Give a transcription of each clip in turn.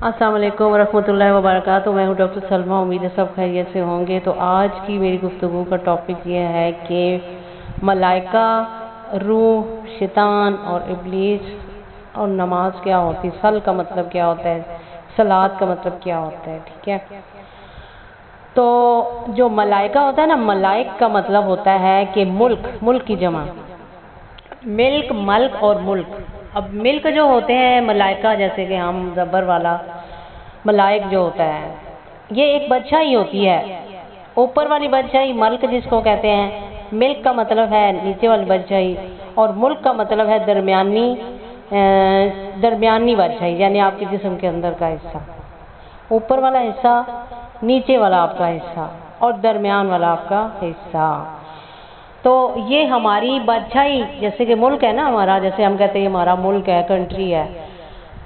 अस्सलाम वालेकुम वरहमतुल्लाहि वबरकातुहू। मैं हूँ डॉक्टर सलमा। उम्मीद है सब खैरियत से होंगे। तो आज की मेरी गुफ्तगू का टॉपिक ये है कि मलाइका, रूह, शैतान और इब्लीस और नमाज क्या होती है, सल का मतलब क्या होता है, सलात का मतलब क्या होता है। ठीक है, तो जो मलाइका होता है ना, मलाइक का मतलब होता है कि मुल्क की जमा, मिल्क, मल्क और मुल्क। अब मिल्क जो होते हैं मलाइका, जैसे कि हम ज़बर वाला मलाइक जो होता है, ये एक बादशाही होती है, ऊपर वाली बादशाही मल्क जिसको कहते हैं। मिल्क का मतलब है नीचे वाली बादशाही, और मुल्क का मतलब है दरमियानी बादशाही, यानी आपके जिस्म के अंदर का हिस्सा, ऊपर वाला हिस्सा, नीचे वाला आपका हिस्सा और दरमियान वाला आपका हिस्सा। तो ये हमारी बादशाही, जैसे कि मुल्क है ना हमारा, जैसे हम कहते हैं हमारा मुल्क है, कंट्री है।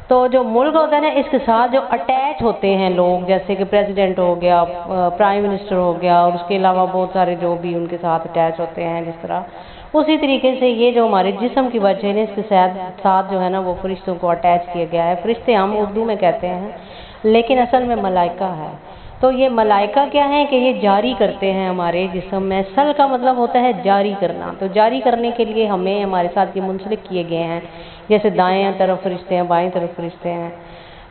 तो जो मुल्क होता है ना, इसके साथ जो अटैच होते हैं लोग, जैसे कि प्रेसिडेंट हो गया, प्राइम मिनिस्टर हो गया, और उसके अलावा बहुत सारे जो भी उनके साथ अटैच होते हैं, जिस तरह उसी तरीके से ये जो हमारे जिस्म की बादशाही है, इसके साथ जो है ना वो फरिश्तों को अटैच किया गया है। फरिश्ते हम उर्दू में कहते हैं, लेकिन असल में मलाइका है। तो ये मलाइका क्या है कि ये जारी करते हैं हमारे जिस्म में। सल का मतलब होता है जारी करना। तो जारी करने के लिए हमें हमारे साथ ये मुंसलिक किए गए हैं, जैसे दाएं तरफ फरिश्ते हैं, बाएं तरफ फरिश्ते हैं,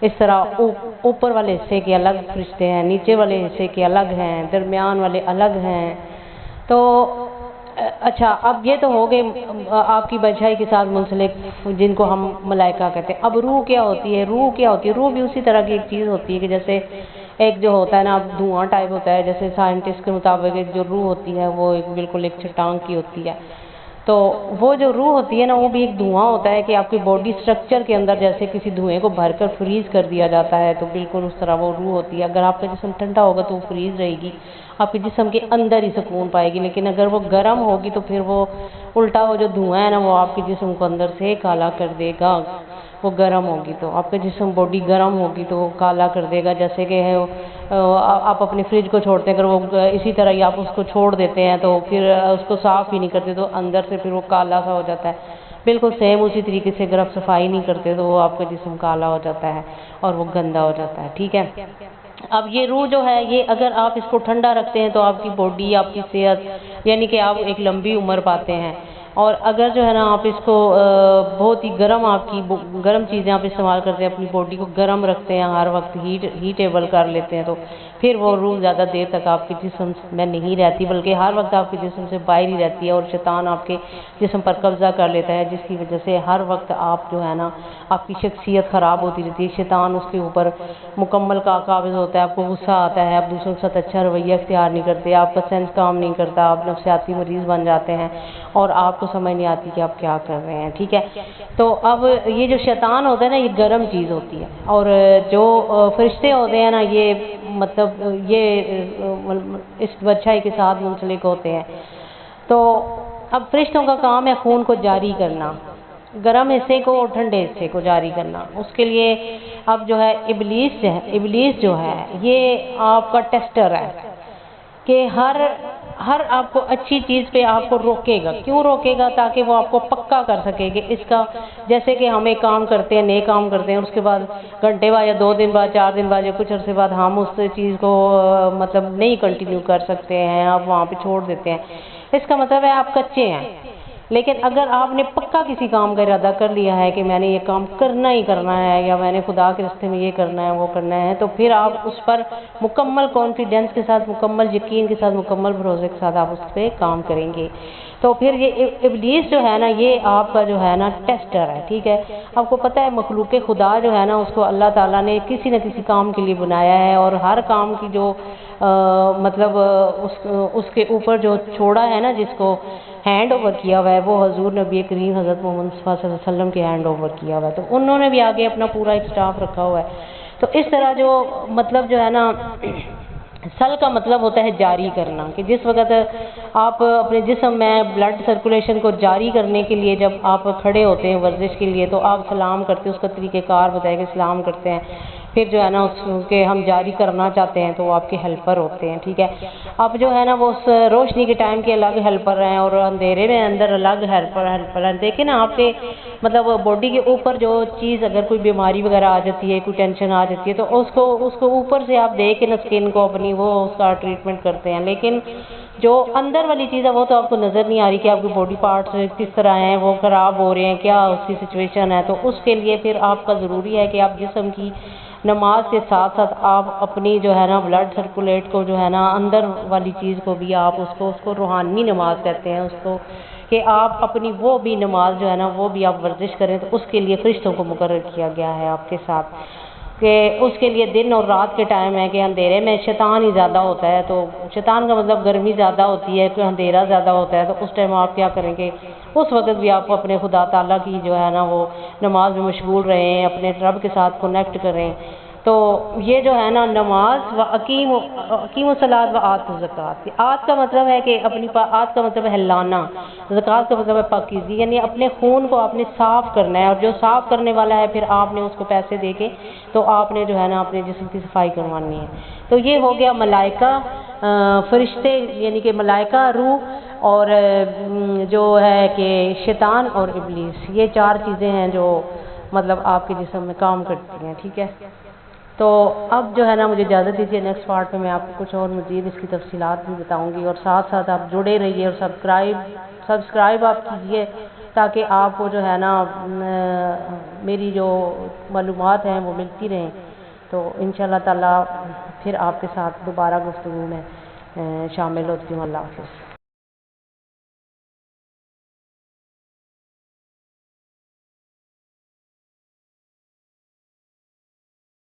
इस तरह ऊपर वाले हिस्से के अलग फरिश्ते हैं, नीचे वाले हिस्से के अलग हैं, दरमियान वाले अलग हैं। तो अच्छा, अब ये तो हो गए आपकी बादशाही के साथ मुंसलिक, जिनको हम मलाइका कहते हैं। अब रूह क्या होती है? रूह क्या होती है? रूह भी उसी तरह की एक चीज़ होती है कि जैसे एक जो होता है ना, अब धुआं टाइप होता है, जैसे साइंटिस्ट के मुताबिक एक जो रूह होती है वो एक बिल्कुल एक चट्टान की होती है। तो वो जो रूह होती है ना, वो भी एक धुआं होता है कि आपकी बॉडी स्ट्रक्चर के अंदर जैसे किसी धुएं को भरकर फ्रीज कर दिया जाता है, तो बिल्कुल उस तरह वो रूह होती है। अगर आपका जिस्म ठंडा होगा तो वो फ्रीज रहेगी, आपके जिस्म के अंदर ही सुकून पाएगी। लेकिन अगर वो गर्म होगी तो फिर वो उल्टा, वो जो धुआं है ना वो आपके जिस्म को अंदर से काला कर देगा। वो गर्म होगी तो आपका जिस्म, बॉडी गर्म होगी तो वो काला कर देगा। जैसे कि है आप अपने फ्रिज को छोड़ते हैं, अगर वो इसी तरह ही आप उसको छोड़ देते हैं तो फिर उसको साफ़ ही नहीं करते तो अंदर से फिर वो काला सा हो जाता है। बिल्कुल सेम उसी तरीके से अगर आप सफाई नहीं करते तो वो आपका जिस्म काला हो जाता है और वो गंदा हो जाता है। ठीक है, अब ये रूह जो है, ये अगर आप इसको ठंडा रखते हैं तो आपकी बॉडी, आपकी सेहत, यानी कि आप एक लंबी उम्र पाते हैं। और अगर जो है ना आप इसको बहुत ही गर्म, आपकी गर्म चीज़ें आप इस्तेमाल करते हैं, अपनी बॉडी को गर्म रखते हैं, हर वक्त हीटेबल कर लेते हैं, तो फिर वो रूह ज़्यादा देर तक आपके जिस्म में नहीं रहती, बल्कि हर वक्त आपके जिस्म से बाहर ही रहती है। और शैतान आपके जिस्म पर कब्जा कर लेता है, जिसकी वजह से हर वक्त आप जो है ना, आपकी शख्सियत ख़राब होती रहती है। शैतान उसके ऊपर मुकम्मल काबिज़ होता है, आपको गुस्सा आता है, आप दूसरों के साथ अच्छा रवैया इख्तियार नहीं करते, आपका सेंस काम नहीं करता, आप नफ्सियाती मरीज़ बन जाते हैं और आपको समझ नहीं आती कि आप क्या कर रहे हैं। ठीक है, तो अब ये जो शैतान होता है ना, ये गर्म चीज़ होती है, और जो फरिश्ते होते हैं ना, ये मतलब ये इस बादशाही के साथ मुंसलिक होते हैं। तो अब फरिश्तों का काम है खून को जारी करना, गर्म हिस्से को और ठंडे हिस्से को जारी करना। उसके लिए अब जो है इब्लीस जो है ये आपका टेस्टर है कि हर आपको अच्छी चीज़ पे आपको रोकेगा। क्यों रोकेगा? ताकि वो आपको पक्का कर सके कि इसका, जैसे कि हम एक काम करते हैं, नए काम करते हैं, उसके बाद घंटे बाद या 2 दिन बाद, 4 दिन बाद या कुछ अर्से बाद हम उस चीज़ को मतलब नहीं कंटिन्यू कर सकते हैं, आप वहाँ पे छोड़ देते हैं। इसका मतलब है आप कच्चे हैं। लेकिन अगर आपने पक्का किसी काम का इरादा कर लिया है कि मैंने ये काम करना ही करना है, या मैंने खुदा के रास्ते में ये करना है, वो करना है, तो फिर आप उस पर मुकम्मल कॉन्फिडेंस के साथ, मुकम्मल यकीन के साथ, मुकम्मल भरोसे के साथ आप उस पर काम करेंगे। तो फिर ये इब्लीस जो है ना, ये आपका जो है ना टेस्टर है। ठीक है, आपको पता है मखलूक खुदा जो है ना, उसको अल्लाह ताला ने किसी न किसी काम के लिए बनाया है, और हर काम की जो मतलब उसके ऊपर जो छोड़ा है ना, जिसको हैंड ओवर किया हुआ है, वो हजूर नबी करीम हज़रत मोहम्मद मुस्तफ़ा सल्लल्लाहु अलैहि वसल्लम के हैंड ओवर किया हुआ है। तो उन्होंने भी आगे अपना पूरा एक स्टाफ रखा हुआ है। तो इस तरह जो मतलब जो है ना, सल का मतलब होता है जारी करना, कि जिस वक्त आप अपने जिस्म में ब्लड सर्कुलेशन को जारी करने के लिए जब आप खड़े होते हैं वर्जिश के लिए, तो आप सलाम करते हैं, उसका तरीक़ेकार बताया कि सलाम करते हैं। پھر جو ہے نا اس کے ہم جاری کرنا چاہتے ہیں تو وہ آپ کے ہیلپر ہوتے ہیں، ٹھیک ہے۔ اب جو ہے نا وہ اس روشنی کے ٹائم کے الگ ہیلپر ہیں اور اندھیرے میں اندر الگ ہیلپر ہیں۔ دیکھیں نا آپ کے مطلب باڈی کے اوپر جو چیز اگر کوئی بیماری وغیرہ آ جاتی ہے، کوئی ٹینشن آ جاتی ہے، تو اس کو اوپر سے آپ دیکھ کے نا اسکن کو اپنی وہ اس کا ٹریٹمنٹ کرتے ہیں، لیکن جو اندر والی چیز ہے وہ تو آپ کو نظر نہیں آ رہی کہ آپ کے باڈی پارٹس کس طرح ہیں، وہ خراب ہو رہے ہیں، کیا اس کی سچویشن ہے۔ تو اس کے لیے پھر آپ کا ضروری ہے کہ آپ جسم کی نماز کے ساتھ ساتھ آپ اپنی جو ہے نا بلڈ سرکولیٹ کو جو ہے نا اندر والی چیز کو بھی آپ اس کو روحانی نماز کہتے ہیں اس کو، کہ آپ اپنی وہ بھی نماز جو ہے نا وہ بھی آپ ورزش کریں۔ تو اس کے لیے فرشتوں کو مقرر کیا گیا ہے آپ کے ساتھ، کہ اس کے لیے دن اور رات کے ٹائم ہے کہ اندھیرے میں شیطان ہی زیادہ ہوتا ہے، تو شیطان کا مطلب گرمی زیادہ ہوتی ہے، کوئی اندھیرا زیادہ ہوتا ہے، تو اس ٹائم آپ کیا کریں گے، اس وقت بھی آپ اپنے خدا تعالیٰ کی جو ہے نا وہ نماز میں مشغول رہیں، اپنے رب کے ساتھ کنیکٹ کریں۔ تو یہ جو ہے نا نماز و اقیم الصلاۃ و آتوا الزکوٰۃ، آت کا مطلب ہے کہ آت کا مطلب ہے لانا، زکوٰۃ کا مطلب ہے پاکیزگی، یعنی اپنے خون کو آپ نے صاف کرنا ہے، اور جو صاف کرنے والا ہے پھر آپ نے اس کو پیسے دے کے تو آپ نے جو ہے نا اپنے جسم کی صفائی کروانی ہے۔ تو یہ ہو گیا ملائکہ، فرشتے یعنی کہ ملائکہ، روح، اور جو ہے کہ شیطان اور ابلیس، یہ چار چیزیں ہیں جو مطلب آپ کے جسم میں کام کرتی ہیں، ٹھیک ہے۔ تو اب جو ہے نا مجھے اجازت دیجیے، نیکسٹ پارٹ میں میں آپ کو کچھ اور مزید اس کی تفصیلات بھی بتاؤں گی، اور ساتھ ساتھ آپ جڑے رہیے اور سبسکرائب آپ کیجیے تاکہ آپ کو جو ہے نا میری جو معلومات ہیں وہ ملتی رہیں۔ تو انشاءاللہ تعالیٰ پھر آپ کے ساتھ دوبارہ گفتگو میں شامل ہوتی ہوں۔ اللہ حافظ۔